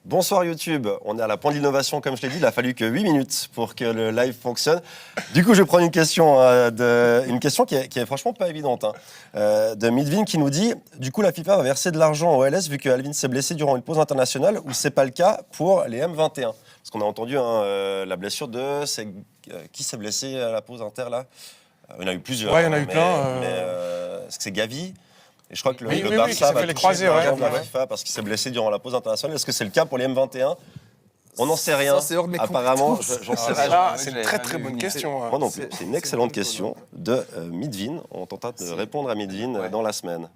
Bonsoir YouTube, on est à la pointe de l'innovation comme je l'ai dit, il a fallu que 8 minutes pour que le live fonctionne. Du coup je vais prendre une question, qui est franchement pas évidente, de Midvin qui nous dit, du coup la FIFA va verser de l'argent au LS vu que Alvin s'est blessé durant une pause internationale ou c'est pas le cas pour les M21. Parce qu'on a entendu la blessure de... qui s'est blessé à la pause inter là? Il y en a eu plusieurs. Ouais, il y en a eu plein. Est-ce que c'est Gavi? Et je crois que le oui, Barça qui s'est va fait les toucher croisés, l'argent de la FIFA parce qu'il s'est blessé durant la pause internationale. Est-ce que c'est le cas pour les M21? On n'en sait rien. Ça, c'est hors de mes Apparemment, j'en sais rien. C'est une très bonne question. Moi non plus. C'est une excellente question de Midvin. On tentera de répondre à Midvin dans la semaine.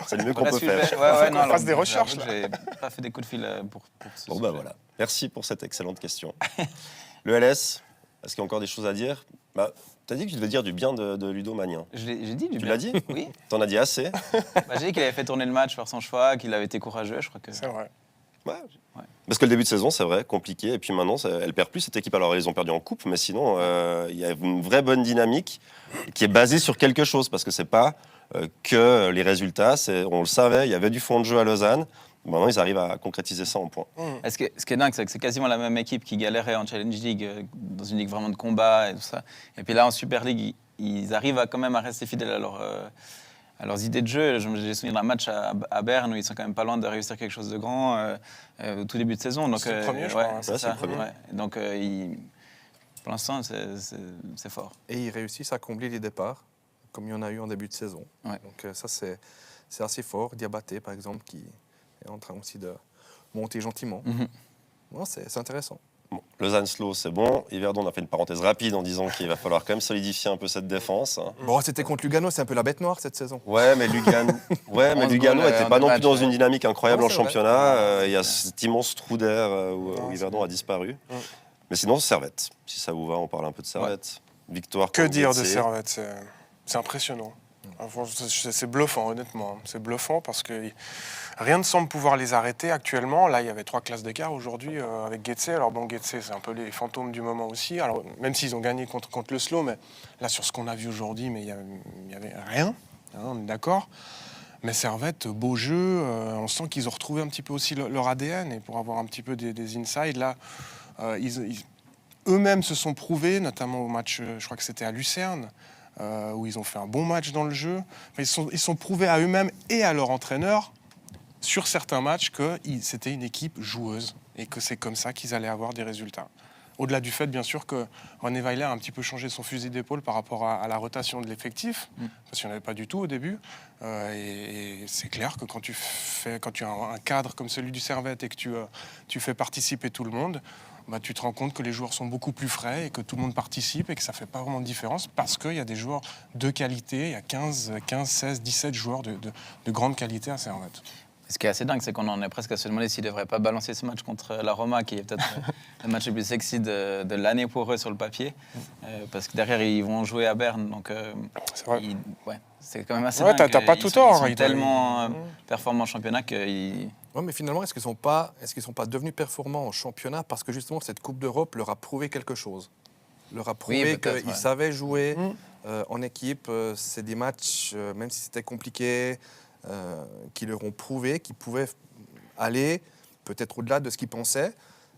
C'est le mieux qu'on peut faire. On fasse des recherches. J'ai pas fait des coups de fil pour ce Bon, bah voilà. Merci pour cette excellente question. Le LS, est-ce qu'il y a encore des choses à dire? Tu as dit que tu devais dire du bien de Ludo Magnin. J'ai dit du bien. Tu l'as dit? Oui. T'en as dit assez? J'ai dit qu'il avait fait tourner le match par son choix, qu'il avait été courageux, je crois que... C'est vrai. Ouais. Parce que le début de saison, c'est vrai, compliqué. Et puis maintenant, elle perd plus cette équipe. Alors, ils ont perdu en coupe, mais sinon, il y a une vraie bonne dynamique qui est basée sur quelque chose. Parce que c'est pas que les résultats. On le savait, il y avait du fond de jeu à Lausanne. Maintenant, ils arrivent à concrétiser ça en points. Ce qui est dingue, c'est que c'est quasiment la même équipe qui galérait en Challenge League, dans une ligue vraiment de combat et tout ça. Et puis là, en Super League, ils arrivent quand même à rester fidèles à leurs idées de jeu. J'ai souvenir d'un match à Berne où ils sont quand même pas loin de réussir quelque chose de grand au tout début de saison. C'est le premier, je crois. C'est ça. le premier. Ouais. Donc, pour l'instant, c'est fort. Et ils réussissent à combler les départs, comme il y en a eu en début de saison. Ouais. Donc ça, c'est assez fort. Diabaté, par exemple, qui est en train aussi de monter gentiment. Non, c'est intéressant. Bon, Lausanne Slow, c'est bon. Yverdon, on a fait une parenthèse rapide en disant qu'il va falloir quand même solidifier un peu cette défense. Bon, c'était contre Lugano, c'est un peu la bête noire cette saison. Ouais, mais Lugano n'était pas non plus dans une dynamique incroyable Non, en c'est vrai. championnat. Il y a cet immense trou d'air où Yverdon a disparu. Mais sinon, Servette. Si ça vous va, on parle un peu de Servette. Victoire. Que contre dire de Getse. Servette? C'est impressionnant. C'est bluffant, honnêtement. C'est bluffant parce que rien ne semble pouvoir les arrêter actuellement. Là, il y avait 3 classes d'écart aujourd'hui avec Getse. Alors bon, Getse, c'est un peu les fantômes du moment aussi. Alors, même s'ils ont gagné contre le Slow, mais là, sur ce qu'on a vu aujourd'hui, mais il y avait rien. On est d'accord. Mais Servette, beau jeu. On sent qu'ils ont retrouvé un petit peu aussi leur ADN. Et pour avoir un petit peu des insides, là, eux-mêmes se sont prouvés, notamment au match, je crois que c'était à Lucerne, où ils ont fait un bon match dans le jeu. Enfin, ils sont prouvés à eux-mêmes et à leur entraîneur sur certains matchs que c'était une équipe joueuse et que c'est comme ça qu'ils allaient avoir des résultats. Au-delà du fait, bien sûr, que René Weiler a un petit peu changé son fusil d'épaule par rapport à la rotation de l'effectif, parce qu'il n'y en avait pas du tout au début. Et c'est clair que quand tu as un cadre comme celui du Servette et que tu fais participer tout le monde, tu te rends compte que les joueurs sont beaucoup plus frais et que tout le monde participe et que ça ne fait pas vraiment de différence parce qu'il y a des joueurs de qualité. Il y a 15, 16, 17 joueurs de grande qualité à Servette. Ce qui est assez dingue, c'est qu'on en est presque à se demander s'ils ne devraient pas balancer ce match contre la Roma, qui est peut-être le match le plus sexy de l'année pour eux sur le papier. Parce que derrière, ils vont jouer à Berne. Donc, c'est vrai. C'est quand même assez Ouais, dingue. t'as pas tout tort. Ils sont tellement performants en championnat qu'ils... Ouais, mais finalement, est-ce qu'ils sont pas devenus performants en championnat parce que justement cette Coupe d'Europe leur a prouvé quelque chose, leur a prouvé qu'ils savaient jouer en équipe. C'est des matchs, même si c'était compliqué, qui leur ont prouvé qu'ils pouvaient aller peut-être au-delà de ce qu'ils pensaient.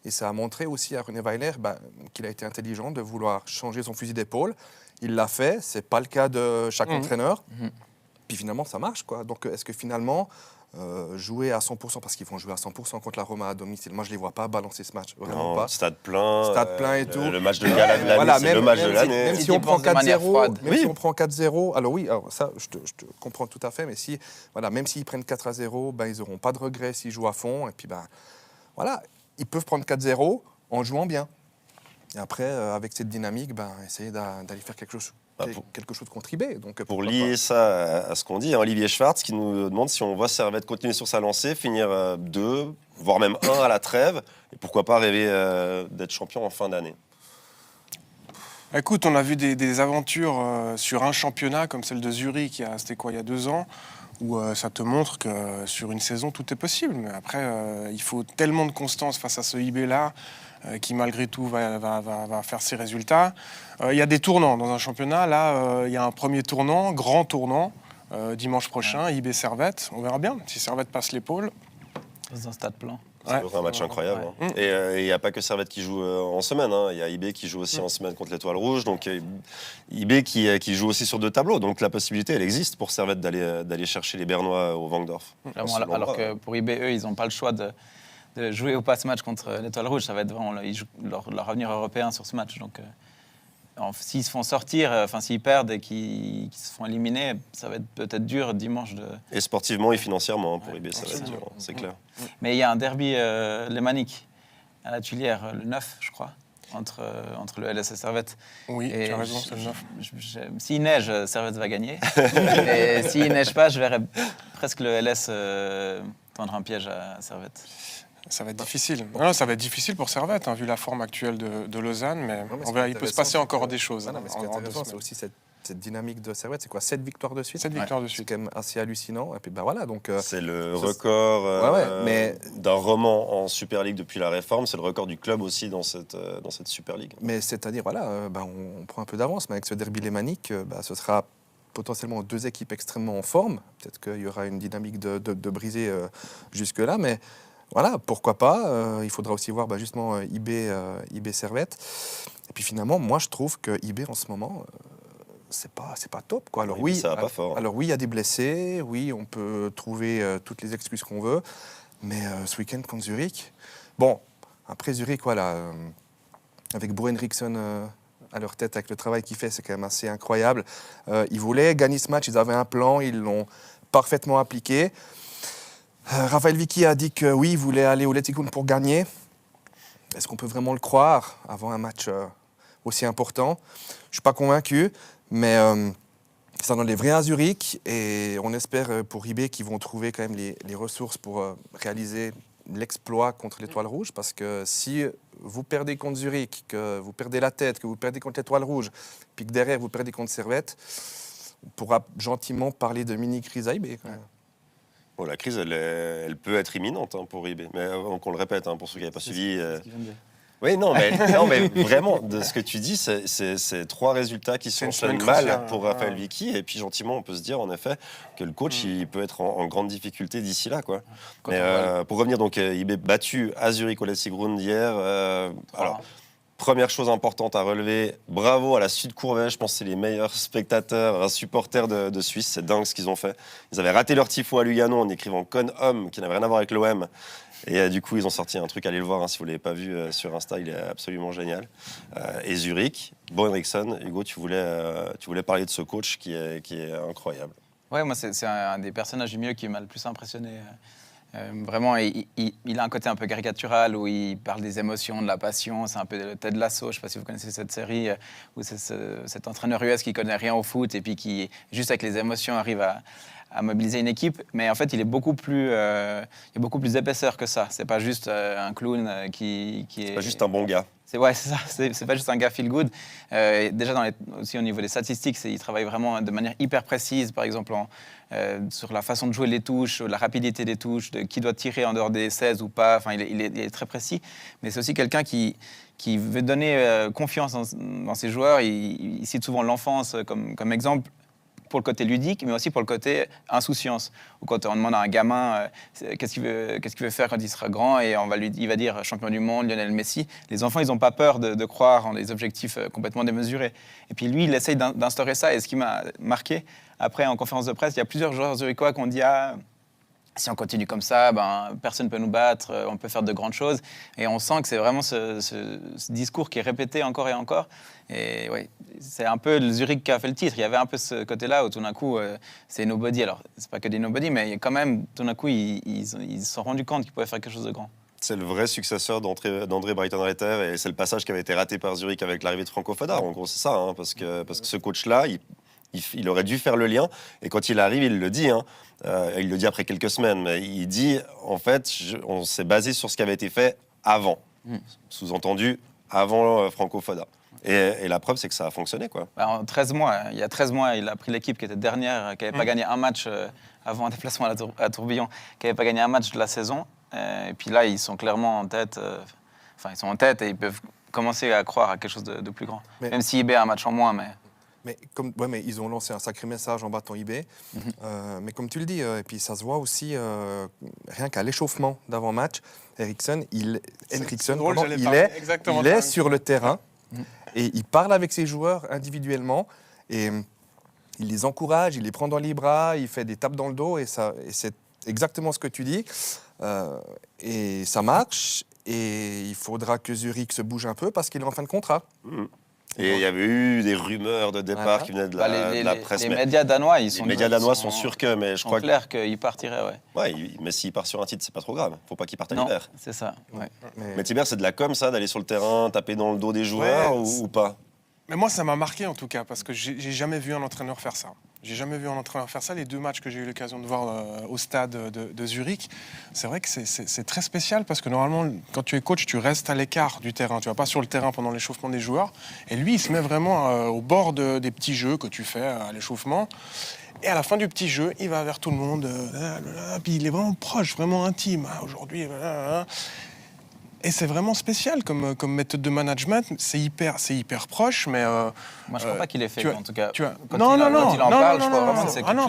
Et ça a montré aussi à René Weiler qu'il a été intelligent de vouloir changer son fusil d'épaule. Il l'a fait, c'est pas le cas de chaque entraîneur. Puis finalement, ça marche, quoi. Donc, est-ce que finalement, jouer à 100%, parce qu'ils vont jouer à 100% contre la Roma à domicile, moi, je les vois pas balancer ce match, vraiment pas. Stade plein et tout. Le match de gala de l'année, c'est le match de l'année. Même si on prend 4-0, si on prend 4-0, alors ça, je te comprends tout à fait, mais même s'ils prennent 4-0, ils n'auront pas de regrets s'ils jouent à fond. Et puis, ils peuvent prendre 4-0 en jouant bien. Et après, avec cette dynamique, essayer d'aller faire quelque chose contre IB. Donc, pour lier ça à ce qu'on dit, Olivier Schwartz qui nous demande si on voit Servette continuer sur sa lancée, finir 2, voire même 1 à la trêve, et pourquoi pas rêver d'être champion en fin d'année. Écoute, on a vu des aventures sur un championnat comme celle de Zurich, c'était il y a 2 ans, où ça te montre que sur une saison, tout est possible. Mais après, il faut tellement de constance face à ce IB-là, qui malgré tout va faire ses résultats. Il y a des tournants dans un championnat. Là, il y a un premier tournant, grand tournant, dimanche prochain, IB Servette. On verra bien. Si Servette passe l'épaule, Dans un stade plein. Ça va être un match incroyable. Hein. Et il n'y a pas que Servette qui joue en semaine. Hein. Il y a IB qui joue aussi en semaine contre l'Étoile Rouge. Donc IB qui joue aussi sur 2 tableaux. Donc la possibilité, elle existe pour Servette d'aller chercher les Bernois au Vangdorf. Alors que pour IB, eux, ils n'ont pas le choix de jouer ou pas ce match contre l'Étoile Rouge. Ça va être vraiment leur avenir européen sur ce match. Donc s'ils se font sortir, s'ils perdent et qu'ils se font éliminer, ça va être peut-être dur dimanche. Et sportivement et financièrement, pour IB, ça va être dur, c'est clair. Mais il y a un derby lémanique à la Tuilière, le 9, je crois, entre le LS et Servette. Oui, et tu as raison, c'est le 9. S'il neige, Servette va gagner. Et s'il ne neige pas, je verrais presque le LS tendre un piège à Servette. Ça va être difficile. Non, ça va être difficile pour Servette, hein, vu la forme actuelle de Lausanne, mais il peut se passer encore des choses. Non, mais ce qui est intéressant, c'est aussi cette dynamique de Servette. C'est quoi, 7 victoires de suite? 7 victoires de suite. C'est quand même assez hallucinant. Et puis voilà, donc, c'est le record d'un roman en Super League depuis la réforme. C'est le record du club aussi dans cette Super League. Mais c'est-à-dire, on prend un peu d'avance, mais avec ce derby lémanique, ce sera potentiellement 2 équipes extrêmement en forme. Peut-être qu'il y aura une dynamique de briser jusque-là, mais voilà, pourquoi pas. Il faudra aussi voir justement IB Servette. Et puis finalement, moi je trouve que IB en ce moment, c'est pas top, quoi. Alors oui, ça va pas fort. Alors oui, il y a des blessés. Oui, on peut trouver toutes les excuses qu'on veut. Mais ce week-end contre Zurich, bon, après Zurich, voilà, avec Bo Henriksson à leur tête, avec le travail qu'il fait, c'est quand même assez incroyable. Ils voulaient gagner ce match, ils avaient un plan, ils l'ont parfaitement appliqué. Raphaël Vicky a dit que oui, il voulait aller au Letzigrund pour gagner. Est-ce qu'on peut vraiment le croire avant un match aussi important? Je ne suis pas convaincu, mais ça donne les vrais à Zurich et on espère pour IB qu'ils vont trouver quand même les ressources pour réaliser l'exploit contre l'Étoile Rouge, parce que si vous perdez contre Zurich, que vous perdez la tête, que vous perdez contre l'Étoile Rouge, puis que derrière vous perdez contre Servette, on pourra gentiment parler de mini-crise à IB. Bon, la crise, elle peut être imminente pour IB. Mais qu'on le répète, pour ceux qui n'avaient pas suivi. Oui, non, mais vraiment, de ce que tu dis, c'est 3 résultats qui s'enchaînent mal pour Raphaël Vicky. Et puis, gentiment, on peut se dire, en effet, que le coach, il peut être en grande difficulté d'ici là, quoi. Mais, pour revenir, donc, IB battu à Zurich au Letzigrund hier. Alors, première chose importante à relever, bravo à la Sud-Courvey. Je pense que c'est les meilleurs spectateurs, supporters de Suisse. C'est dingue ce qu'ils ont fait. Ils avaient raté leur tifo à Lugano en écrivant Con Homme, qui n'avait rien à voir avec l'OM. Et du coup, ils ont sorti un truc, allez le voir si vous ne l'avez pas vu sur Insta, il est absolument génial. Et Zurich, Bo Henriksson, Hugo, tu voulais parler de ce coach qui est incroyable. Ouais, moi, c'est un des personnages du milieu qui m'a le plus impressionné. Vraiment, il a un côté un peu caricatural où il parle des émotions, de la passion. C'est un peu le Ted Lasso. Je ne sais pas si vous connaissez cette série où c'est cet entraîneur US qui connaît rien au foot et puis qui, juste avec les émotions, arrive à mobiliser une équipe. Mais en fait, il y a beaucoup plus d'épaisseur que ça. C'est pas juste un clown qui est. C'est pas juste un bon gars. C'est ça. C'est pas juste un gars feel good. Déjà, aussi au niveau des statistiques, il travaille vraiment de manière hyper précise. Par exemple, sur la façon de jouer les touches, la rapidité des touches, de qui doit tirer en dehors des 16 ou pas. Enfin, il est très précis. Mais c'est aussi quelqu'un qui veut donner confiance dans ses joueurs. Il cite souvent l'enfance comme exemple, pour le côté ludique, mais aussi pour le côté insouciance. Ou quand on demande à un gamin qu'est-ce qu'il veut faire quand il sera grand, et il va dire champion du monde, Lionel Messi. Les enfants, ils n'ont pas peur de croire en des objectifs complètement démesurés. Et puis lui, il essaye d'instaurer ça. Et ce qui m'a marqué, après, en conférence de presse, il y a plusieurs joueurs zurichois qui ont dit si on continue comme ça, personne ne peut nous battre, on peut faire de grandes choses. Et on sent que c'est vraiment ce discours qui est répété encore et encore. Et oui, c'est un peu le Zurich qui a fait le titre. Il y avait un peu ce côté-là où tout d'un coup, c'est nobody. Alors, c'est pas que des nobody, mais quand même, tout d'un coup, ils se sont rendus compte qu'ils pouvaient faire quelque chose de grand. C'est le vrai successeur d'André Breitenreiter, et c'est le passage qui avait été raté par Zurich avec l'arrivée de Franco Foda. En gros, c'est ça, parce que ce coach-là, il aurait dû faire le lien. Et quand il arrive, il le dit. Il le dit après quelques semaines. Mais il dit, en fait, on s'est basé sur ce qui avait été fait avant. Sous-entendu, avant Franco Foda. Et la preuve, c'est que ça a fonctionné, quoi. En 13 mois, il y a 13 mois, il a pris l'équipe qui était dernière, qui n'avait pas gagné un match avant un déplacement à Tourbillon, qui n'avait pas gagné un match de la saison. Et puis là, ils sont clairement en tête. Ils sont en tête et ils peuvent commencer à croire à quelque chose de plus grand. Même si IB a un match en moins, mais... Mais ils ont lancé un sacré message en battant eBay. Mais comme tu le dis, et puis ça se voit aussi, rien qu'à l'échauffement d'avant-match, Henriksen, il est sur le terrain et il parle avec ses joueurs individuellement et il les encourage, il les prend dans les bras, il fait des tapes dans le dos et c'est exactement ce que tu dis. Et ça marche et il faudra que Zurich se bouge un peu parce qu'il est en fin de contrat. Et il y avait eu des rumeurs de départ qui venaient de la presse. Les médias danois, les médias danois sont sûrs que, mais je crois clair qu'il partirait, mais s'il part sur un titre, c'est pas trop grave. Faut pas qu'il parte à l'hiver. C'est ça. Ouais. Mais Tiber, c'est de la com, ça, d'aller sur le terrain, taper dans le dos des joueurs ou pas? Mais moi, ça m'a marqué en tout cas, parce que j'ai jamais vu un entraîneur faire ça. J'ai jamais vu un entraîneur faire ça. Les 2 matchs que j'ai eu l'occasion de voir au stade de Zurich, c'est vrai que c'est très spécial parce que normalement, quand tu es coach, tu restes à l'écart du terrain. Tu vas pas sur le terrain pendant l'échauffement des joueurs. Et lui, il se met vraiment au bord des petits jeux que tu fais à l'échauffement. Et à la fin du petit jeu, il va vers tout le monde. Puis il est vraiment proche, vraiment intime. Aujourd'hui, et c'est vraiment spécial comme méthode de management. C'est hyper proche, mais moi je crois pas qu'il est fait en tout cas. Non,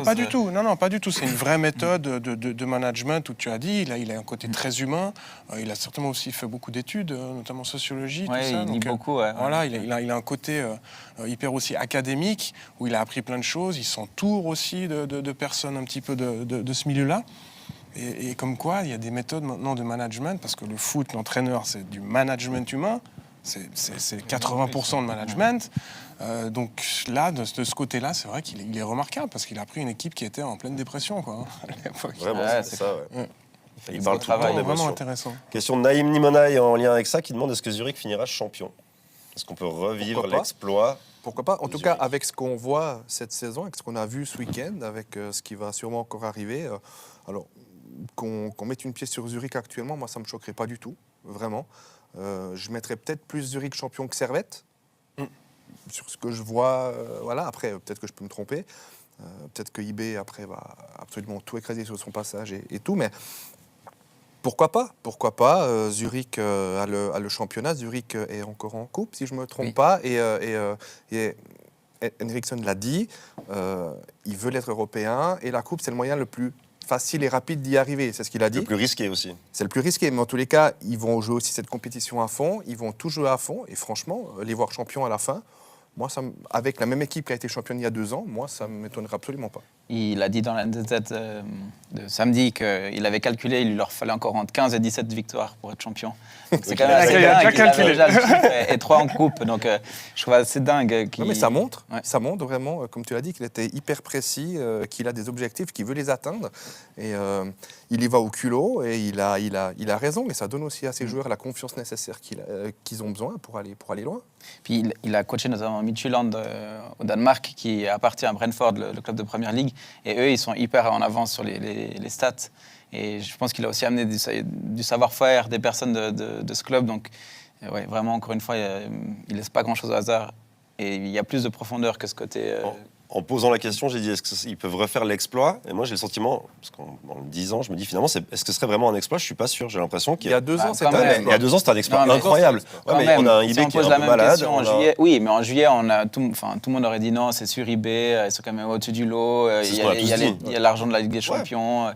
pas du tout. Non, pas du tout. C'est une vraie méthode de management où tu as dit, il a un côté très humain. Il a certainement aussi fait beaucoup d'études, notamment sociologie, tout ça. Il lit beaucoup. Voilà, il a un côté hyper aussi académique où il a appris plein de choses. Il s'entoure aussi de personnes un petit peu de ce milieu-là. Et comme quoi, il y a des méthodes maintenant de management, parce que le foot, l'entraîneur, c'est du management humain, c'est 80% de management. Donc là, de ce côté-là, c'est vrai qu'il est remarquable, parce qu'il a pris une équipe qui était en pleine dépression, quoi, à l'époque. Vraiment, c'est ça, Il parle tout le temps vraiment d'émotion. intéressant. Question de Naïm Nimonaï en lien avec ça, qui demande est-ce que Zurich finira champion? Est-ce qu'on peut revivre l'exploit? Pourquoi pas? En tout cas, avec ce qu'on voit cette saison, avec ce qu'on a vu ce week-end, avec ce qui va sûrement encore arriver, alors qu'on mette une pièce sur Zurich actuellement, moi ça me choquerait pas du tout, vraiment. Je mettrais peut-être plus Zurich champion que Servette, sur ce que je vois. Voilà, après peut-être que je peux me tromper, peut-être que eBay après va absolument tout écraser sur son passage et tout, mais pourquoi pas. Zurich a le championnat, Zurich est encore en coupe si je me trompe pas, et Henriksen l'a dit, il veut l'être européen et la coupe c'est le moyen le plus facile et rapide d'y arriver, c'est ce qu'il a dit. Le plus risqué aussi. C'est le plus risqué, mais en tous les cas, ils vont jouer aussi cette compétition à fond, ils vont tout jouer à fond, et franchement, les voir champions à la fin, moi, avec la même équipe qui a été championne il y a 2 ans, moi, ça ne m'étonnerait absolument pas. Il a dit dans la NZZ de samedi qu'il avait calculé, il leur fallait encore entre 15 et 17 victoires pour être champion. Donc c'est quand même assez dingue. Il avait déjà le chiffre et 3 en coupe, donc je trouve assez dingue. Non, mais ça montre vraiment, comme tu l'as dit, qu'il était hyper précis, qu'il a des objectifs, qu'il veut les atteindre, et il y va au culot, et il a raison, mais ça donne aussi à ses joueurs la confiance nécessaire qu'ils ont besoin pour aller loin. Puis il a coaché notamment Midtjylland au Danemark, qui appartient à Brentford, le club de Première Ligue. Et eux, ils sont hyper en avance sur les stats. Et je pense qu'il a aussi amené du savoir-faire des personnes de ce club. Donc, ouais, vraiment, encore une fois, il ne laisse pas grand-chose au hasard. Et il y a plus de profondeur que ce côté... En posant la question, j'ai dit est-ce qu'ils peuvent refaire l'exploit? Et moi, j'ai le sentiment, parce qu'en le disant, je me dis finalement, est-ce que ce serait vraiment un exploit? Je suis pas sûr. J'ai l'impression qu'il y a 2 ans, c'était il y a 2 ans, c'était un exploit incroyable. Mais on a un eBay qui est un peu malade. Oui, mais en juillet, tout le monde aurait dit non, c'est sur eBay, ils sont quand même au-dessus du lot. Il y a l'argent de la Ligue des Champions.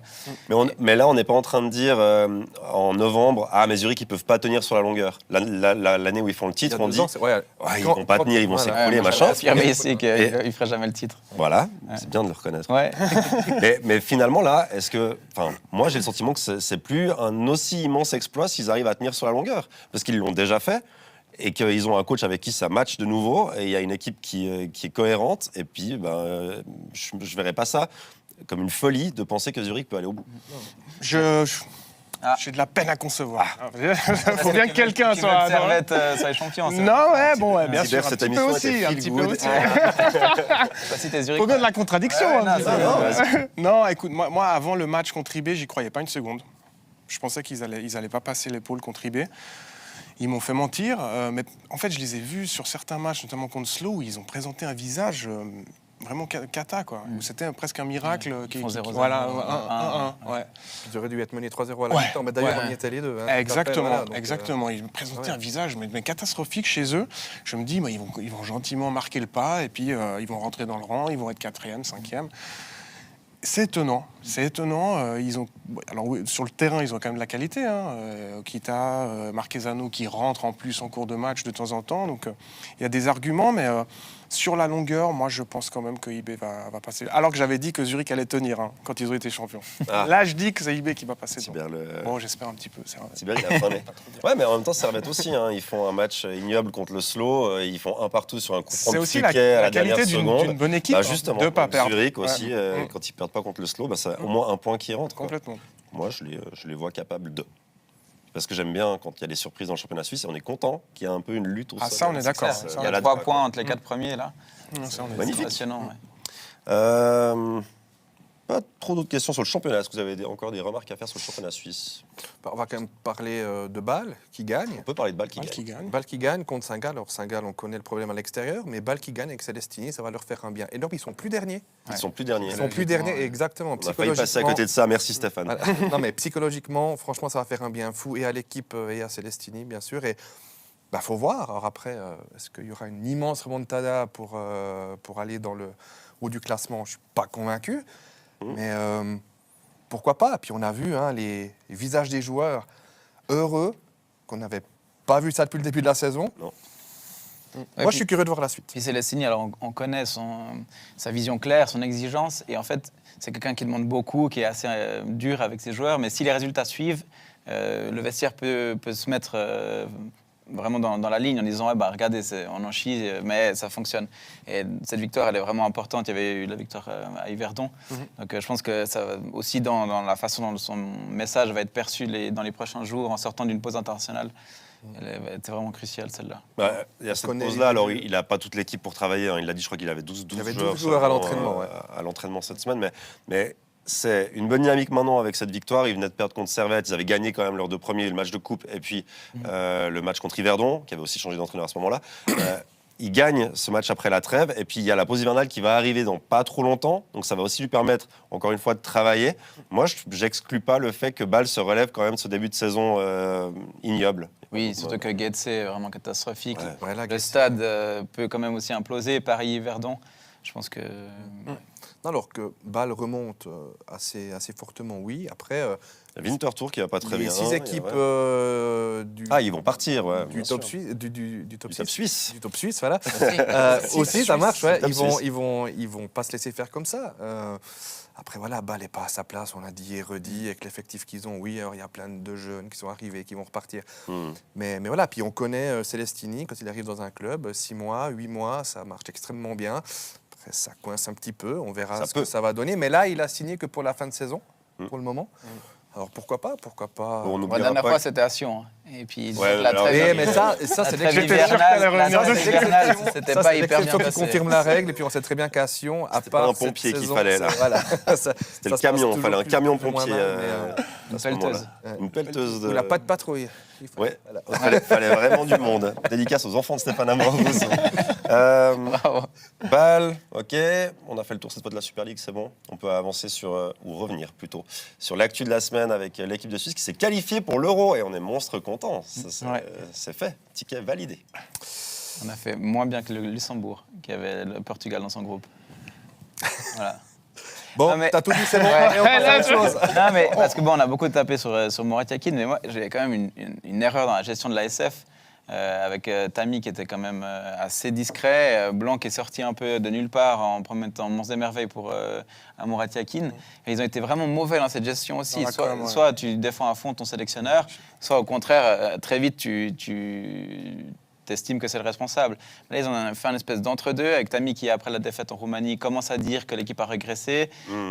Mais là, on n'est pas en train de dire en novembre, mais Zurich, ils peuvent pas tenir sur la longueur. L'année où ils font le titre, on dit ils vont pas tenir, ils vont s'écrouler, machin. Affirmer ici qu'il ne ferait jamais le titre. Voilà, c'est bien de le reconnaître. Mais finalement, là, moi, j'ai le sentiment que c'est plus un aussi immense exploit s'ils arrivent à tenir sur la longueur. Parce qu'ils l'ont déjà fait et qu'ils ont un coach avec qui ça match de nouveau et il y a une équipe qui est cohérente. Et puis, je ne verrais pas ça comme une folie de penser que Zurich peut aller au bout. J'ai de la peine à concevoir. Il faut bien que quelqu'un soit... Servette soit champion. Non, bien sûr, un cette petit peu émission aussi. Il faut bien de la contradiction. Non, écoute, moi, avant le match contre IB, j'y croyais pas une seconde. Je pensais qu'ils allaient pas passer l'épaule contre IB. Ils m'ont fait mentir, mais en fait, je les ai vus sur certains matchs, notamment contre Slough, où ils ont présenté un visage vraiment cata, quoi. C'était presque un miracle. Ils font 0-0. Voilà, 1-1. Ouais. Ils auraient dû être menés 3-0 à la mi-temps, mais d'ailleurs, on y était les deux. Hein, Exactement, voilà, donc, exactement. Ils me présentaient un visage mais catastrophique chez eux. Je me dis, ils vont gentiment marquer le pas et puis ils vont rentrer dans le rang, ils vont être 4e, 5e. C'est étonnant. Alors, oui, sur le terrain, ils ont quand même de la qualité. Okita, Marquezano qui rentrent en plus en cours de match de temps en temps. Donc, il y a des arguments, mais sur la longueur, moi, je pense quand même que IB va passer. Alors que j'avais dit que Zurich allait tenir quand ils ont été champions. Là, je dis que c'est IB qui va passer. Bon, j'espère un petit peu. Sibert, il a faim. Ouais, mais en même temps, Servette aussi. Ils font un match ignoble contre le Slow. Ils font un partout sur un coup franc de Fouquet à la dernière seconde. D'une bonne équipe. Justement, de pas perdre. Zurich aussi, quand ils perdent pas contre le Slow, c'est au moins un point qui rentre. Complètement. Moi, je les vois capables de. Parce que j'aime bien quand il y a des surprises dans le championnat suisse et on est content qu'il y ait un peu une lutte au sol. Ça, on est d'accord. Il y a 3 points entre les 4 premiers, là. Ça, on est magnifique. Impressionnant, ouais. Pas trop d'autres questions sur le championnat. Est-ce que vous avez encore des remarques à faire sur le championnat suisse? on va quand même parler de Bâle, qui gagne. On peut parler de Bâle qui gagne. Bâle qui gagne contre Saint-Gall. Alors Saint-Gall, on connaît le problème à l'extérieur, mais Bâle qui gagne avec Célestini, ça va leur faire un bien énorme. Ils sont plus derniers. Ils sont plus derniers. Ils sont plus derniers, exactement. On a failli passer à côté de ça. Merci Stéphane. Voilà. Non, mais psychologiquement, franchement, ça va faire un bien fou et à l'équipe et à Célestini, bien sûr. Et faut voir. Alors après, est-ce qu'il y aura une immense remontada pour aller dans le haut du classement? Je suis pas convaincu. Mais pourquoi pas? Puis on a vu les visages des joueurs heureux, qu'on n'avait pas vu ça depuis le début de la saison. Non. Moi, je suis curieux de voir la suite. Puis Célestini, alors on connaît sa vision claire, son exigence, et en fait, c'est quelqu'un qui demande beaucoup, qui est assez dur avec ses joueurs, mais si les résultats suivent, le vestiaire peut se mettre vraiment dans la ligne en disant regardez, on en chie, mais ça fonctionne. Et cette victoire, elle est vraiment importante. Il y avait eu la victoire à Yverdon. Donc je pense que ça aussi dans la façon dont son message va être perçu dans les prochains jours en sortant d'une pause internationale. Elle était vraiment cruciale, celle-là. Il y a cette pause-là, alors il n'a pas toute l'équipe pour travailler. Il l'a dit, je crois qu'il avait 12 joueurs à l'entraînement. À l'entraînement cette semaine, mais c'est une bonne dynamique maintenant avec cette victoire. Ils venaient de perdre contre Servette. Ils avaient gagné quand même leurs 2 premiers, le match de coupe et puis le match contre Yverdon, qui avait aussi changé d'entraîneur à ce moment-là. Ils gagnent ce match après la trêve. Et puis il y a la pause hivernale qui va arriver dans pas trop longtemps. Donc ça va aussi lui permettre, encore une fois, de travailler. Moi, j'exclus pas le fait que Bâle se relève quand même de ce début de saison ignoble. Oui, surtout que Getse est vraiment catastrophique. Ouais, là, le stade peut quand même aussi imploser. Paris-Yverdon, je pense que... Alors que Bâle remonte assez fortement, oui. Après, il y a Winterthur qui va pas très bien. 6 équipes ils vont partir, du top suisse, du top suisse. Du top suisse, voilà. Aussi, ça marche. Ouais. Ils vont pas se laisser faire comme ça. Après, voilà, Bâle n'est pas à sa place. On l'a dit et redit avec l'effectif qu'ils ont. Oui, alors il y a plein de jeunes qui sont arrivés, qui vont repartir. Mais voilà. Puis on connaît Célestini quand il arrive dans un club, 6 mois, 8 mois, ça marche extrêmement bien. Ça coince un petit peu, on verra ce que ça va donner. Mais là, il a signé que pour la fin de saison, pour le moment. Alors pourquoi pas La dernière fois, c'était à Sion. Et puis, la trêve, mais ça c'est hivernale, c'était pas hyper bien passé. Qui confirme la règle. Et puis on sait très bien qu'à Sion, à part pas un pompier qu'il fallait là. Voilà. C'était le camion, il fallait un camion pompier. Une pelleteuse. Une pelleteuse. Il n'a pas de patrouille. Ouais, il fallait vraiment du monde. Dédicace aux enfants de Stéphane Ambrose. Bâle, ok. On a fait le tour cette fois de la Super League, c'est bon. On peut avancer ou revenir plutôt, sur l'actu de la semaine avec l'équipe de Suisse qui s'est qualifiée pour l'Euro et on est monstre content. C'est fait, ticket validé. On a fait moins bien que le Luxembourg, qui avait le Portugal dans son groupe. Voilà. Bon, t'as tout dit, c'est bon. Et on passe à autre chose. Non, mais parce que on a beaucoup tapé sur Mourad Yakin, mais moi, j'ai quand même une erreur dans la gestion de l'ASF. Avec Tami qui était quand même assez discret, Blanc qui est sorti un peu de nulle part en promettant Mons des Merveilles pour Mourad Yakin. Et ils ont été vraiment mauvais dans cette gestion aussi. Soit tu défends à fond ton sélectionneur, soit au contraire, très vite tu t'estimes que c'est le responsable. Là, ils ont fait une espèce d'entre-deux avec Tami qui, après la défaite en Roumanie, commence à dire que l'équipe a régressé.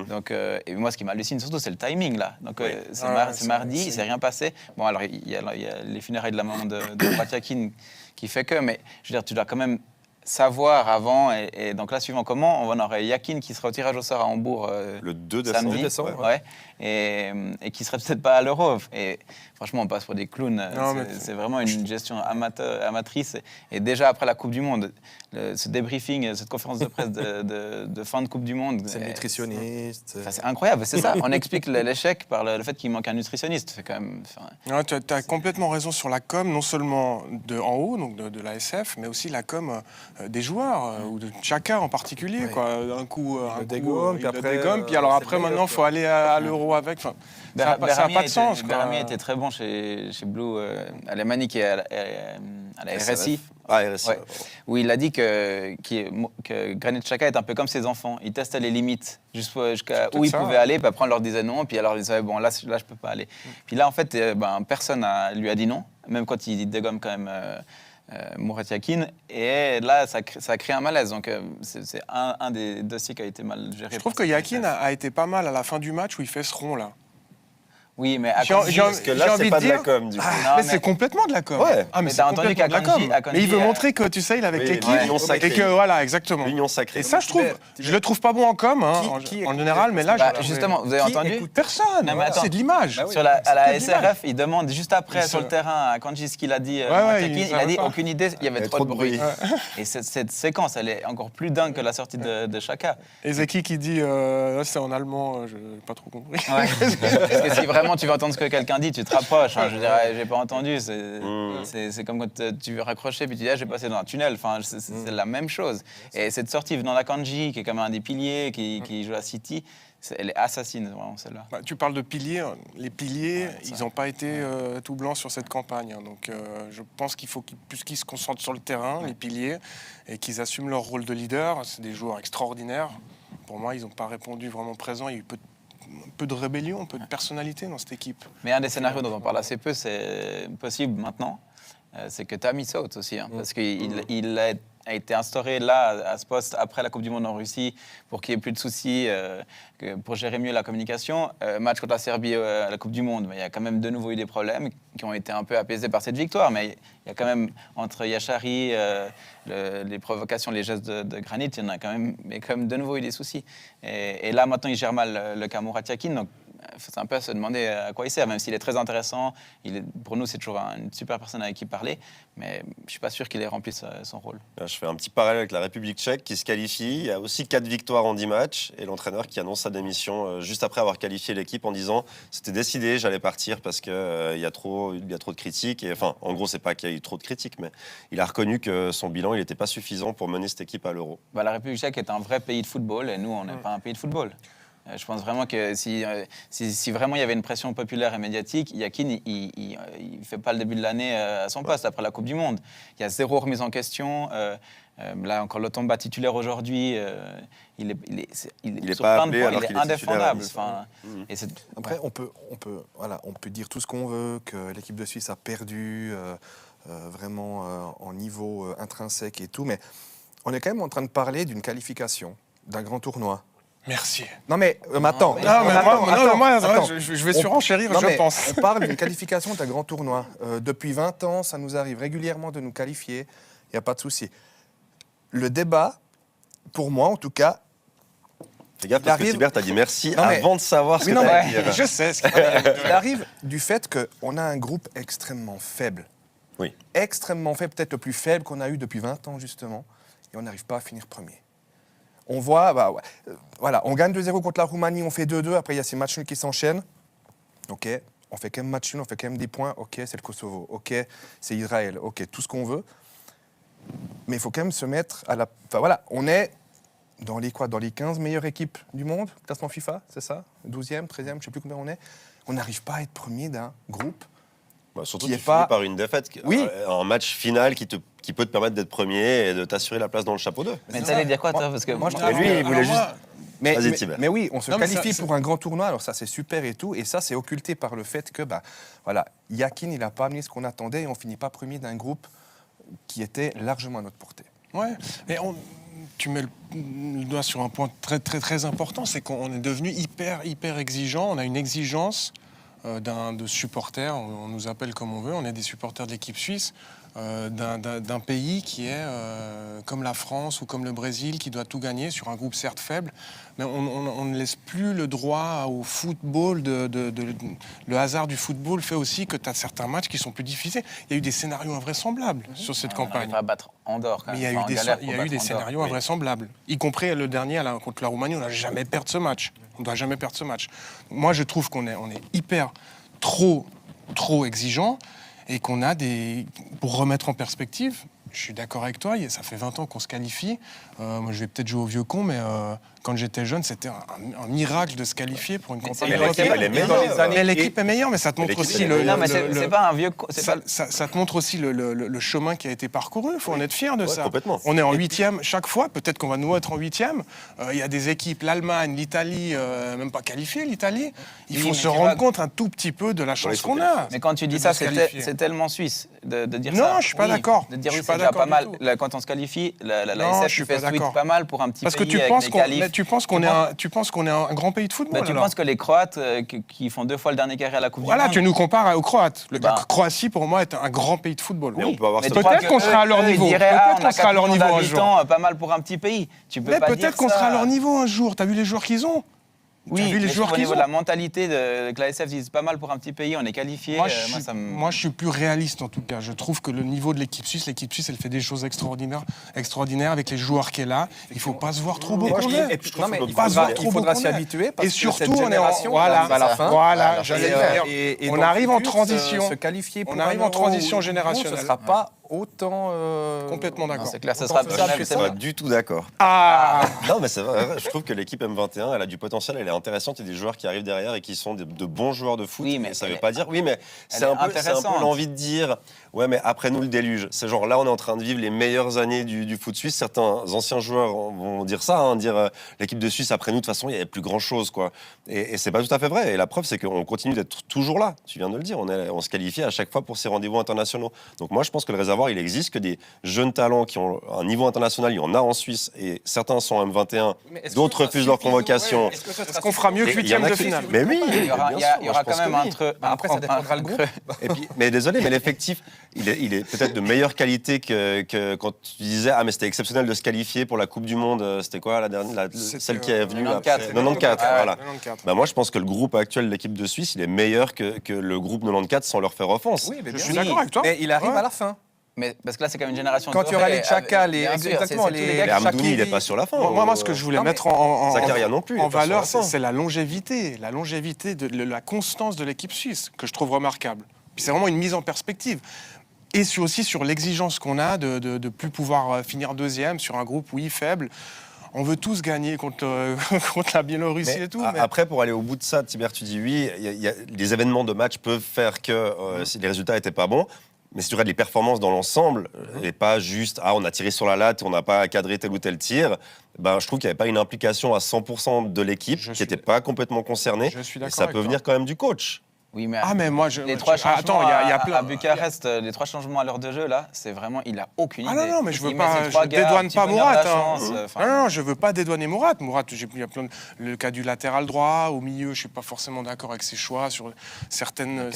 Donc, et moi, ce qui m'hallucine surtout, c'est le timing, là. Donc, c'est mardi, il ne s'est rien passé. Bon, alors, il y a les funérailles de la maman de Mourad Yakin qui fait que, mais je veux dire, tu dois quand même savoir avant. Et donc là, suivant comment, on aurait Yakin qui sera au tirage au sort à Hambourg le 2 samedi. décembre. Ouais. et qui ne seraient peut-être pas à l'Euro. Et franchement, on passe pour des clowns. Non, C'est vraiment une gestion amatrice. Et déjà après la Coupe du Monde, ce débriefing, cette conférence de presse de fin de Coupe du Monde. C'est le nutritionniste. C'est incroyable, c'est ça. On explique l'échec par le fait qu'il manque un nutritionniste. C'est quand même. Tu as complètement raison sur la com, non seulement de en haut, donc de la SF, mais aussi la com des joueurs, ou de Xhaka en particulier. Oui. Quoi. Un coup, il le dégomme, puis alors c'est après, le maintenant, meilleur, il faut aller à l'Euro avec. Enfin, ça n'a pas de sens. Berami était très bon chez Blue Alemani, qui est à la RSI. Ah, RSI. Ouais. Où il a dit que Granit Xhaka est un peu comme ses enfants. Il testait les limites jusqu'à où il pouvait aller, puis après on leur disait non, puis alors ils disaient bon là je peux pas aller. Puis là en fait personne lui a dit non, même quand il dégomme quand même Murat Yakin, et là ça a créé un malaise. Donc c'est un des dossiers qui a été mal géré. Je trouve que Yakin a été pas mal à la fin du match où il fait ce rond là. Oui, mais Parce que là, c'est pas de la com, du coup. Mais c'est complètement de la com. Ouais. Ah, mais c'est t'as entendu complètement de la qu'Akanji- com. Mais il veut montrer que, tu sais, il est avec Oui, l'équipe. l'union sacrée. Et que, voilà, exactement. L'union sacrée. Et ça, je le trouve pas bon en com, hein, en général, mais là, justement, vous avez entendu personne. Non, mais attends. C'est de l'image. à la C'est de l'image. SRF, il demande juste après Il sur se- le terrain à Kanji ce qu'il a dit. il Il a dit savait pas. aucune idée, il y avait Il y avait trop de bruit. Et cette séquence, elle est encore plus dingue que la sortie de Xhaka. Et Zeki qui dit, c'est en allemand, je n'ai pas trop compris. Ouais. Parce que si vraiment tu veux entendre ce que quelqu'un dit, tu te rapproches. Je veux dire, j'ai pas entendu. C'est comme quand tu veux raccrocher puis tu dis, j'ai passé dans un tunnel. Enfin, c'est la même chose. Et cette sortie venant d'Akanji, qui est quand même un des piliers, qui joue à City, elle est assassine, vraiment, celle-là. Bah, tu parles de piliers. Les piliers, ils n'ont pas été tout blancs sur cette campagne. Hein. Donc, je pense qu'il faut qu'ils se concentrent sur le terrain, les piliers, et qu'ils assument leur rôle de leader. C'est des joueurs extraordinaires. Pour moi, ils n'ont pas répondu vraiment présent. Il y a eu peu de rébellion, peu de personnalité dans cette équipe. Mais un des scénarios dont on parle assez peu, c'est possible maintenant, c'est que Tammy saute aussi. Parce qu'il a été instauré là, à ce poste, après la Coupe du Monde en Russie, pour qu'il n'y ait plus de soucis, pour gérer mieux la communication. Match contre la Serbie à la Coupe du Monde, mais il y a quand même de nouveau eu des problèmes qui ont été un peu apaisés par cette victoire. Mais il y a quand même, entre Yachari, les provocations, les gestes de Granit, il y en a quand même de nouveau eu des soucis. Et là, maintenant, il gère mal le cas Murat Yakin, donc c'est un peu à se demander à quoi il sert, même s'il est très intéressant. Pour nous, c'est toujours une super personne avec qui parler, mais je ne suis pas sûr qu'il ait rempli son rôle. Là, je fais un petit parallèle avec la République tchèque qui se qualifie. Il y a aussi 4 victoires en 10 matchs et l'entraîneur qui annonce sa démission juste après avoir qualifié l'équipe en disant c'était décidé, j'allais partir parce qu'il y a trop de critiques. Et, enfin, en gros, c'est pas qu'il y a eu trop de critiques, mais il a reconnu que son bilan n'était pas suffisant pour mener cette équipe à l'Euro. La République tchèque est un vrai pays de football et nous, on n'est pas un pays de football. Je pense vraiment que si vraiment il y avait une pression populaire et médiatique, Yakin, il ne fait pas le début de l'année à son poste après la Coupe du Monde. Il y a zéro remise en question. Là, encore Lotomba titulaire aujourd'hui, il est sur pas plein appelé de points, alors il est qu'il est indéfendable. titulaire. Après, on peut dire tout ce qu'on veut, que l'équipe de Suisse a perdu vraiment en niveau intrinsèque et tout, mais on est quand même en train de parler d'une qualification, d'un grand tournoi. Merci. Non mais attends. Moi, je vais surenchérir, je pense. On parle d'une qualification d'un grand tournoi. Depuis 20 ans, ça nous arrive régulièrement de nous qualifier. Il n'y a pas de souci. Le débat, pour moi en tout cas... Fais gaffe parce que Thibert t'a dit merci avant de savoir ce que non, t'as à dire. Je sais. Il arrive du fait qu'on a un groupe extrêmement faible. Oui. Extrêmement faible, peut-être le plus faible qu'on a eu depuis 20 ans justement. Et on n'arrive pas à finir premier. On voit, voilà, on gagne 2-0 contre la Roumanie, on fait 2-2, après il y a ces matchs nuls qui s'enchaînent. Ok, on fait quand même match nul, on fait quand même des points. Ok, c'est le Kosovo. Ok, c'est Israël. Ok, tout ce qu'on veut. Mais il faut quand même se mettre à la... Enfin voilà, on est dans les 15 meilleures équipes du monde, classement FIFA, c'est ça 12e, 13e, je ne sais plus combien on est. On n'arrive pas à être premier d'un groupe. Surtout qui tu est finis pas... par une défaite, Oui. un match final qui peut te permettre d'être premier et de t'assurer la place dans le chapeau 2. Mais t'allais dire quoi, toi? Parce que moi, je Et lui, il voulait juste... Vas-y, Thibert. Mais oui, on se Non, mais qualifie ça- pour un grand tournoi, alors ça c'est super et tout, et ça c'est occulté par le fait que, voilà, Yakin il n'a pas amené ce qu'on attendait et on finit pas premier d'un groupe qui était largement à notre portée. Ouais, mais tu mets le doigt sur un point très, très, très important, c'est qu'on est devenu hyper exigeant. On a une exigence de supporters, on nous appelle comme on veut, on est des supporters de l'équipe suisse. d'un pays qui est comme la France ou comme le Brésil, qui doit tout gagner sur un groupe certes faible, mais on ne laisse plus le droit au football. Le hasard du football fait aussi que tu as certains matchs qui sont plus difficiles. Il y a eu des scénarios invraisemblables sur cette campagne. On va battre Andorre quand Mais même. il y a eu des scénarios invraisemblables, y compris le dernier contre la Roumanie. On n'a jamais perdre ce match. On ne doit jamais perdre ce match. Moi, je trouve qu'on est hyper trop exigeant et qu'on a pour remettre en perspective. Je suis d'accord avec toi, ça fait 20 ans qu'on se qualifie. Moi, je vais peut-être jouer au vieux con, mais quand j'étais jeune, c'était un miracle de se qualifier pour une campagne européenne. Mais l'équipe est meilleure, mais ça te montre aussi Non, mais c'est pas un vieux con. Ça te montre aussi le chemin qui a été parcouru. Il faut en être fier de ça. Complètement. On est en 8e chaque fois. Peut-être qu'on va nous être en 8e. Il y a des équipes, l'Allemagne, l'Italie, même pas qualifiées, l'Italie. Il faut se rendre compte un tout petit peu de la chance qu'on a. Mais quand tu dis ça, c'est tellement suisse de dire ça. Non, je suis pas d'accord. De dire oui, c'est déjà pas mal. Quand on se qualifie, l'ASF fait tweet pas mal pour un petit pays avec les qualifs. Tu penses qu'on est un grand pays de football. Tu penses que les Croates qui font 2 fois le dernier carré à la Coupe du Monde. Voilà, tu nous compares aux Croates. La Croatie, pour moi, est un grand pays de football. Mais on peut avoir peut-être qu'on sera à leur niveau. Peut-être qu'on sera à leur niveau un jour. Pas mal pour un petit pays. Mais peut-être qu'on sera à leur niveau un jour. T'as vu les joueurs qu'ils ont? Oui, vu les joueurs au niveau de la mentalité que l'ASF disent pas mal pour un petit pays, on est qualifié. Moi, je suis plus réaliste en tout cas. Je trouve que le niveau de l'équipe suisse, elle fait des choses extraordinaires avec les joueurs qu'elle a. Il faut pas se voir trop beau. Il faudra s'y habituer. Et surtout, on est à la fin. Voilà, on arrive en transition. Se qualifier. On arrive en transition générationnelle. Ce sera pas autant. Complètement d'accord. C'est clair, ce sera Je suis pas du tout d'accord. Non, mais c'est vrai. Je trouve que l'équipe M21, elle a du potentiel, elle est intéressante. Il y a des joueurs qui arrivent derrière et qui sont de bons joueurs de foot. Oui, mais ça veut pas dire. Oui, mais c'est un peu l'envie de dire. Ouais, mais après nous le déluge. C'est genre là, on est en train de vivre les meilleures années du foot suisse. Certains anciens joueurs vont dire ça, dire l'équipe de Suisse après nous, de toute façon, il y avait plus grand chose, quoi. Et c'est pas tout à fait vrai. Et la preuve, c'est qu'on continue d'être toujours là. Tu viens de le dire. On se qualifie à chaque fois pour ces rendez-vous internationaux. Donc moi, je pense que le réservoir, il existe, que des jeunes talents qui ont un niveau international, il y en a en Suisse, et certains sont en M21, d'autres refusent leur convocation. Est-ce qu'on fera mieux que 8e de finale? Mais oui, il y aura quand même un truc. Après, ça dépendra le groupe. Mais désolé, mais l'effectif, il est peut-être de meilleure qualité que quand tu disais mais c'était exceptionnel de se qualifier pour la Coupe du Monde. C'était quoi la dernière, celle qui est venue 94. 94. Voilà. 94. Bah moi, je pense que le groupe actuel de l'équipe de Suisse, il est meilleur que le groupe 94 sans leur faire offense. Oui, mais Je suis d'accord avec toi. Mais il arrive à la fin. Mais parce que là, c'est quand même une génération. Quand il y aura les Chaka, les Amdouni, il n'est pas sur la fin. Moi, ce que je voulais mettre en valeur, c'est la longévité la constance de l'équipe suisse que je trouve remarquable. Puis c'est vraiment une mise en perspective. Et aussi sur l'exigence qu'on a de plus pouvoir finir deuxième sur un groupe, faible. On veut tous gagner contre la Biélorussie et tout. Mais après, pour aller au bout de ça, Tibert, tu dis oui, les événements de match peuvent faire que les résultats n'étaient pas bons. Mais si tu regardes les performances dans l'ensemble, et pas juste on a tiré sur la latte, on n'a pas cadré tel ou tel tir, je trouve qu'il n'y avait pas une implication à 100% de l'équipe qui n'était pas complètement concernée. Je suis d'accord. Et ça peut venir quand même du coach. Oui, mais les trois changements à Bucarest, les 3 changements à l'heure de jeu, là, c'est vraiment, il a aucune idée. Non, mais je dédouane pas Mourad. Non, je veux pas dédouaner Mourad. Il y a le cas du latéral droit, au milieu, je suis pas forcément d'accord avec ses choix sur certaines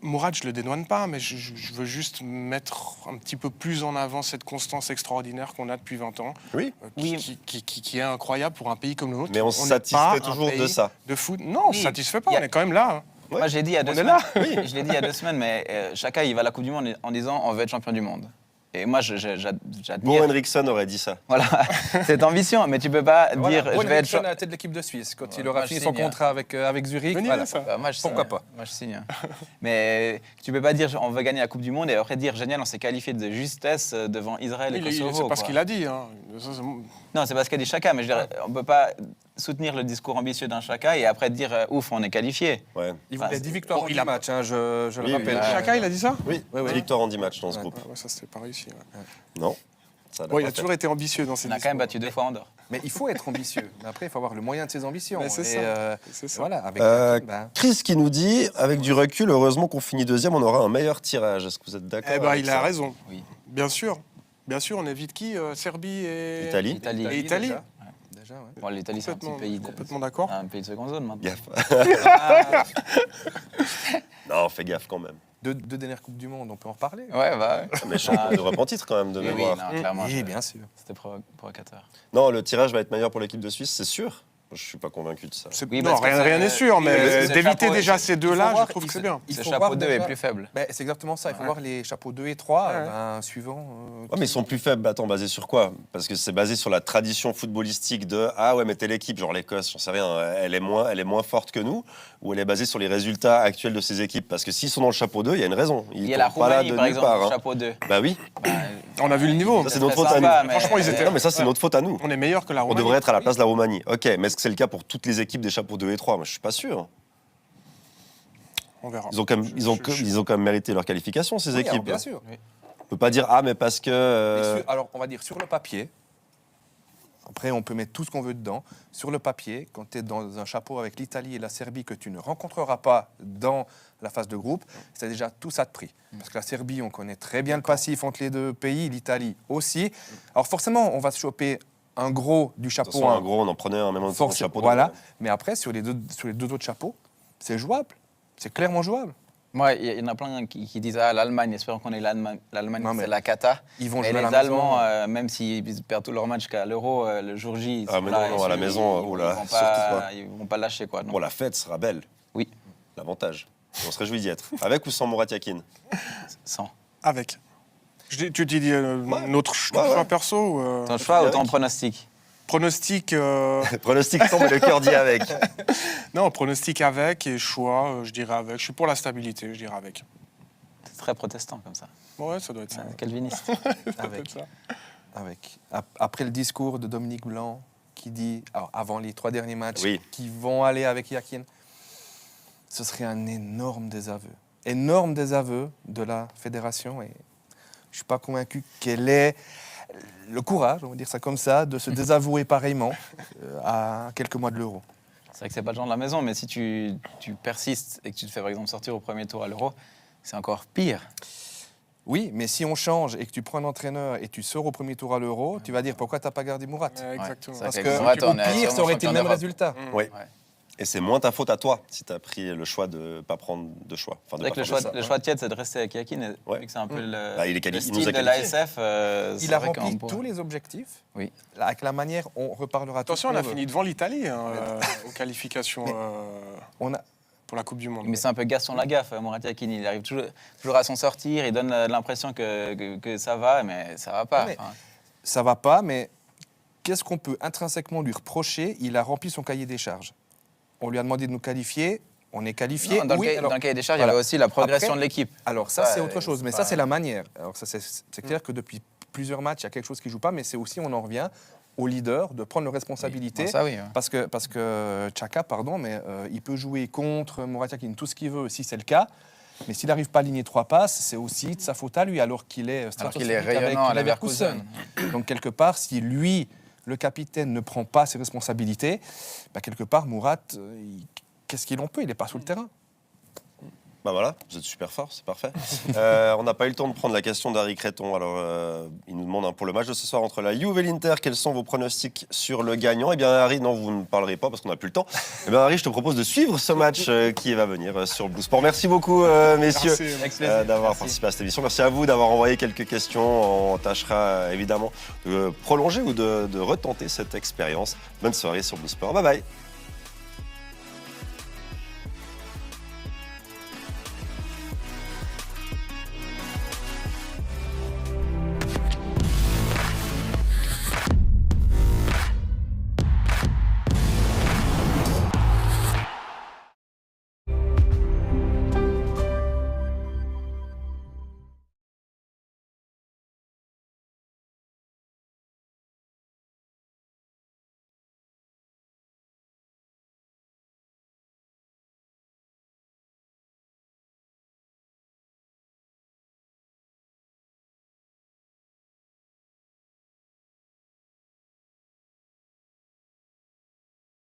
Mourad, je le dédouane pas, mais je veux juste mettre un petit peu plus en avant cette constance extraordinaire qu'on a depuis 20 ans. Oui. Qui est incroyable pour un pays comme le nôtre. Mais on se satisfait toujours de ça. De foot. Non, on se satisfait pas, on est quand même là. Moi, j'ai dit il y a 2 semaines. Je l'ai dit il y a 2 semaines, mais Chaka, il va à la Coupe du Monde en disant on veut être champion du monde. Et moi, j'admire. Bo Henriksen aurait dit ça. Voilà, cette ambition, mais tu peux pas dire. Bo Henriksen à la tête de l'équipe de Suisse quand il aura fini son contrat avec Zurich. Pourquoi pas? Moi, je signe. Mais tu peux pas dire on veut gagner la Coupe du Monde et après dire génial, on s'est qualifié de justesse devant Israël et Kosovo. C'est pas ce qu'il a dit. Non, c'est pas ce qu'a dit Chaka, mais je dirais, on peut pas soutenir le discours ambitieux d'un Chaka et après dire ouf, on est qualifié. Ouais. Il voulait 10 victoires en 10 matchs, je le rappelle. Chaka, il a dit ça? Oui, 10 victoires en 10 matchs dans ce groupe. Ça, c'est pas réussi. Non. Il a toujours été ambitieux dans ses discours. On a quand même battu 2 fois Andorre. Mais il faut être ambitieux. Mais après, il faut avoir le moyen de ses ambitions. C'est ça. Voilà, avec Chris qui nous dit, avec du recul, heureusement qu'on finit 2e, on aura un meilleur tirage. Est-ce que vous êtes d'accord? Il a raison. Oui. Bien sûr, on évite qui? Serbie et Italie. Italie. Déjà, ouais. Bon, l'Italie, c'est un petit pays complètement d'accord. Un pays de seconde zone maintenant. Gaffe. Non, fais gaffe quand même. Deux dernières Coupes du Monde, on peut en reparler. Ouais, bah. Mais champion d'Europe en titre quand même, de Oui, mémoire. non, clairement. Oui, bien sûr. C'était provocateur. Non, le tirage va être meilleur pour l'équipe de Suisse, c'est sûr. Je suis pas convaincu de ça. Oui, non, parce que rien n'est sûr, oui, mais c'est d'éviter chapeau- déjà ces Il deux-là, faut voir, je trouve il que c'est se- bien. il Ce faut chapeau voir 2 est déjà- plus faible. Ben, c'est exactement ça. Il faut Ouais. voir les chapeaux 2 et 3, Ouais. suivant. Ouais, mais ils sont plus faibles. Attends, basés sur quoi? Parce que c'est basé sur la tradition footballistique de ah ouais, mais telle équipe, genre l'Écosse, j'en sais rien, elle est moins forte que nous, ou elle est basée sur les résultats actuels de ces équipes. Parce que s'ils sont dans le chapeau 2, il y a une raison. Ils Il y a la tombent pas là Roumanie, de par nulle exemple, part, hein. chapeau 2. Bah oui. On a vu le niveau. Ça, c'est très notre faute à sympa, nous. mais- Franchement, ils étaient- Non, mais ça, c'est notre faute à nous. On est meilleur que la On Roumanie. devrait être à la place de la Roumanie. Ok, mais est-ce que c'est le cas pour toutes les équipes des chapeaux 2 et 3? Moi, je suis pas sûr. On verra. Ils ont quand même, ils ont quand même mérité leur qualification, ces Oui, alors, équipes. bien sûr. On peut pas dire ah, mais parce que. Mais alors, on va dire sur le papier. Après, on peut mettre tout ce qu'on veut dedans. Sur le papier, quand tu es dans un chapeau avec l'Italie et la Serbie que tu ne rencontreras pas dans la phase de groupe, c'est déjà tout ça de prix. Parce que la Serbie, on connaît très bien le passif entre les deux pays, l'Italie aussi. Alors forcément, on va se choper un gros du De chapeau toute façon, 1. en gros, on en prenait un même temps Force, chapeau. voilà. Mais après, sur les deux autres chapeaux, c'est jouable. C'est clairement jouable. Moi, il y en a plein qui disent ah, l'Allemagne, espérons qu'on ait l'Allemagne, Non, mais c'est la cata. Ils vont Et jouer les à la maison. Allemands, même s'ils perdent tous leurs matchs jusqu'à l'Euro, le jour J, ils Ah, sont mais là, non, à la maison, oh là, vont surtout pas. ils vont pas lâcher quoi. non. Bon, la fête sera belle. Oui, L'avantage. On se réjouit d'y être. Avec ou sans Murat Yakin? sans. Avec. Tu dis notre choix perso ou, Ton choix ou avec. ton pronostic? pronostic Pronostic tombe et le cœur dit avec. non, pronostic avec et choix, je dirais avec. Je suis pour la stabilité, je dirais avec. C'est très protestant comme ça. Ouais, ça doit être ça. Calviniste. Ça doit être Avec. ça. Après le discours de Dominique Blanc qui dit, alors, avant les 3 derniers matchs, Oui. qui vont aller avec Yakin, ce serait un énorme désaveu. Énorme désaveu de la fédération. Et je ne suis pas convaincu qu'elle ait le courage, on va dire ça comme ça, de se désavouer pareillement à quelques mois de l'Euro. C'est vrai que c'est pas le genre de la maison, mais si tu persistes et que tu te fais par exemple sortir au premier tour à l'Euro, c'est encore pire. Oui, mais si on change et que tu prends un entraîneur et tu sors au premier tour à l'Euro, tu vas dire pourquoi tu n'as pas gardé Murat. Ouais, exactement. c'est Parce vrai que qu'avec Murat, on est au pire, ça aurait été le sûrement même champion résultat. Oui. Ouais. Et c'est moins ta faute à toi si tu as pris le choix de ne pas prendre de choix. Enfin, C'est de vrai pas que le faire choix, ça. le choix de Tiet, c'est de rester avec Yakin. Et Ouais. vu que c'est un peu le, Bah, il est le il nous style a de qualifiés. l'ASF. Il a rempli tous les objectifs. Oui. Là, avec la manière, on reparlera tout Attention, ce on a qu'on veut. fini devant l'Italie aux qualifications On a, pour la Coupe du Monde. Mais c'est un peu Gaston Lagaffe, Murat Yakin. Il arrive toujours à s'en sortir. Il donne l'impression que ça va, mais ça va pas. Ouais, mais- Enfin, ça va pas, mais qu'est-ce qu'on peut intrinsèquement lui reprocher? Il a rempli son cahier des charges. On lui a demandé de nous qualifier. On est qualifié. non, dans, Oui, dans alors- le cahier des charges, il y voilà. avait aussi la progression Après- de l'équipe. Alors ça, Ouais, c'est autre chose. Mais c'est ça, pas- c'est la manière. Alors ça, c'est clair que depuis plusieurs matchs, il y a quelque chose qui joue pas, mais c'est aussi, on en revient au leader de prendre leurs responsabilités. Bon, ça, oui. Ouais. Parce que Xhaka, pardon, mais il peut jouer contre Murat Yakin tout ce qu'il veut, si c'est le cas. Mais s'il n'arrive pas à aligner 3 passes, c'est aussi de sa faute à lui, alors qu'il est Alors qu'il est stratosphérique avec rayonnant à Leverkusen. Donc quelque part, si lui, le capitaine, ne prend pas ses responsabilités, bah, quelque part, Murat, qu'est-ce qu'il en peut? Il n'est pas sur le terrain. Bah voilà, vous êtes super fort, c'est parfait. On n'a pas eu le temps de prendre la question d'Harry Créton. Alors, il nous demande pour le match de ce soir entre la Juve et l'Inter, quels sont vos pronostics sur le gagnant? Eh bien, Harry, non, vous ne parlerez pas parce qu'on n'a plus le temps. Eh bien, Harry, je te propose de suivre ce match qui va venir sur Blue Sport. Merci beaucoup, messieurs, Merci. d'avoir participé à cette émission. Merci à vous d'avoir envoyé quelques questions. On tâchera évidemment de prolonger ou de retenter cette expérience. Bonne soirée sur Blue Sport. Bye bye.